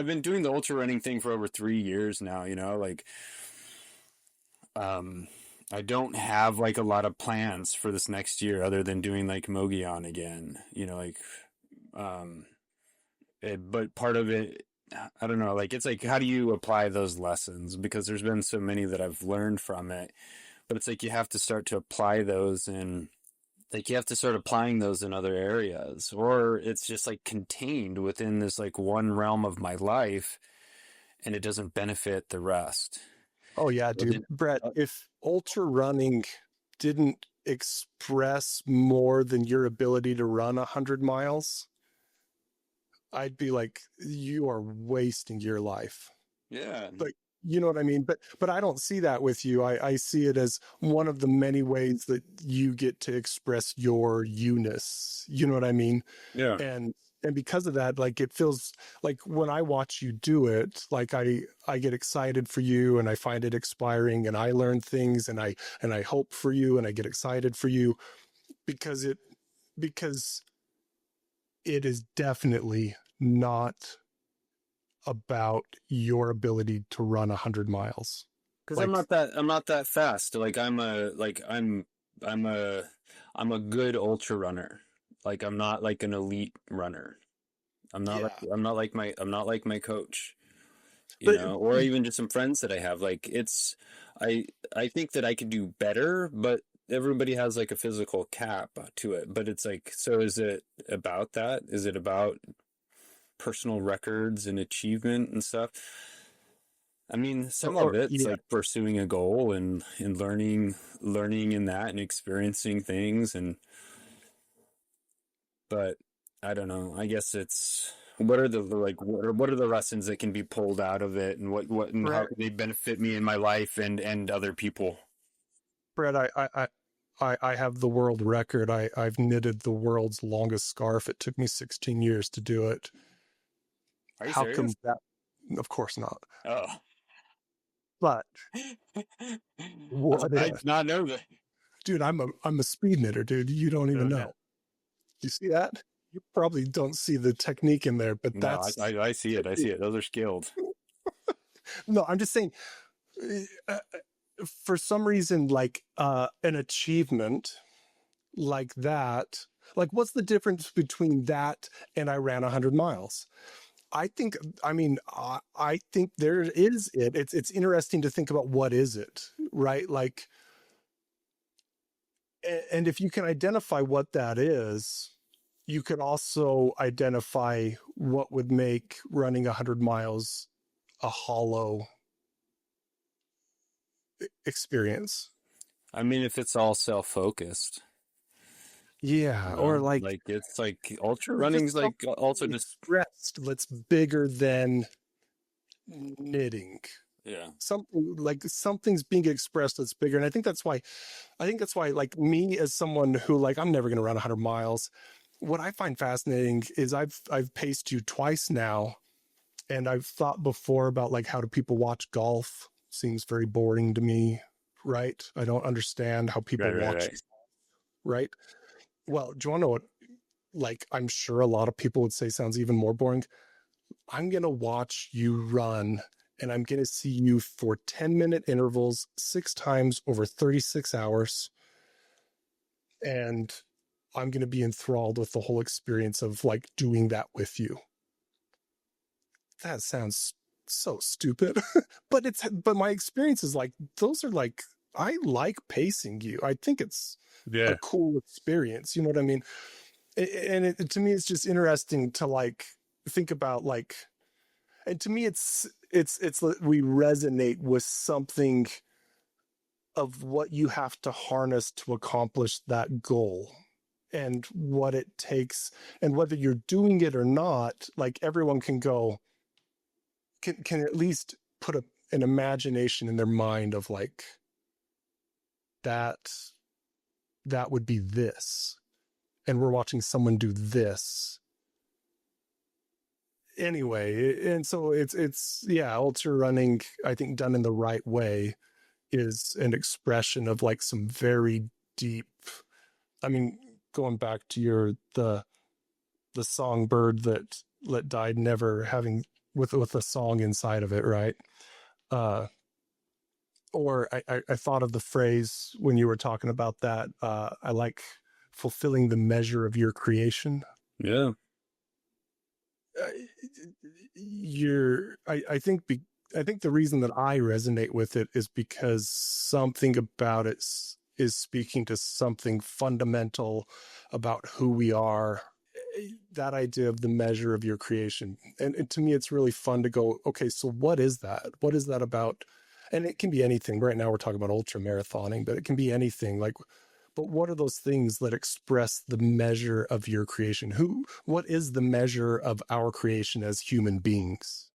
I've been doing the ultra running thing for over 3 years now, like, um, I don't have like a lot of plans for this next year other than doing like Mogollon again, like, um, but part of it, I don't know, like, it's like, how do you apply those lessons? Because there's been so many that I've learned from it, but it's like you have to start to apply those in, like, you have to start applying those in other areas, or it's just like contained within this like one realm of my life and it doesn't benefit the rest. Oh yeah, So dude. Brett, if ultra running didn't express more than your ability to run 100 miles, I'd be like, you are wasting your life. yeah, Like, you know what I mean? But I don't see that with you. I see it as one of the many ways that you get to express your you-ness. You know what I mean? yeah. and and because of that, like, it feels like when I watch you do it, like I get excited for you, and I find it inspiring, and I learn things, and I hope for you, and I get excited for you, because because it is definitely not about your ability to run 100 miles. Because Like, I'm not that fast. Like, I'm a I'm a good ultra runner. Like, I'm not like an elite runner. yeah, I'm not like my coach, but or even just some friends that I have. Like, I I think that I could do better, but everybody has like a physical cap to it. But it's like, so is it about that? Is it about personal records and achievement and stuff? I mean, some of or it's yeah, like pursuing a goal and learning in that and experiencing things, but I don't know. I guess it's, what are the like what are the lessons that can be pulled out of it, and what and how Brett, can they benefit me in my life and other people? Brett, I have the world record. I've knitted the world's longest scarf. It took me 16 years to do it. Are you How serious? come that? Of course not. Oh. But what I if, did not know that. dude? I'm a speed knitter, dude. You don't even Oh, yeah. know. You see that? You probably don't see the technique in there, but No, that's I see it. I see it. Those are skilled. no. I'm just saying. Uh, for some reason, like an achievement like that, like, what's the difference between that and I ran 100 miles? I think, I mean, I think there is it. It's interesting to think about what is it, right? Like, and if you can identify what that is, you could also identify what would make running 100 miles a hollow experience. I mean, if it's all self-focused, Yeah, or like like, it's like ultra running's just like something also being just, expressed that's bigger than knitting. yeah. Something like something's being expressed that's bigger. And I think that's why, like, me as someone who, like, I'm never going to run 100 miles. What I find fascinating is I've paced you twice now, and I've thought before about, like, how do people watch golf? Seems very boring to me, right? I don't understand how Right, people right, watch, right. right? Well, do you want to know what, like, I'm sure a lot of people would say sounds even more boring? I'm going to watch you run, and I'm going to see you for 10-minute intervals 6 times over 36 hours. And I'm going to be enthralled with the whole experience of, like, doing that with you. That sounds so stupid, but my experience is like, those are like, I like pacing you. I think it's a Yeah. cool experience. You know what I mean? And to me, it's just interesting to, like, think about, like, and to me, it's we resonate with something of what you have to harness to accomplish that goal, and what it takes, and whether you're doing it or not. Like, everyone can go, can at least put an imagination in their mind of, like, that that would be this, and we're watching someone do this anyway. And so it's yeah, ultra running, I think, done in the right way, is an expression of, like, some very deep, I mean, going back to the songbird that died, never having with a song inside of it, right? Uh, or I thought of the phrase when you were talking about that. I like fulfilling the measure of your creation. Yeah. Uh, I think the reason that I resonate with it is because something about it is speaking to something fundamental about who we are. That idea of the measure of your creation, and to me it's really fun to go, okay, so what is that about? And it can be anything. Right now we're talking about ultra marathoning, but it can be anything. Like, but what are those things that express the measure of your creation? What is the measure of our creation as human beings?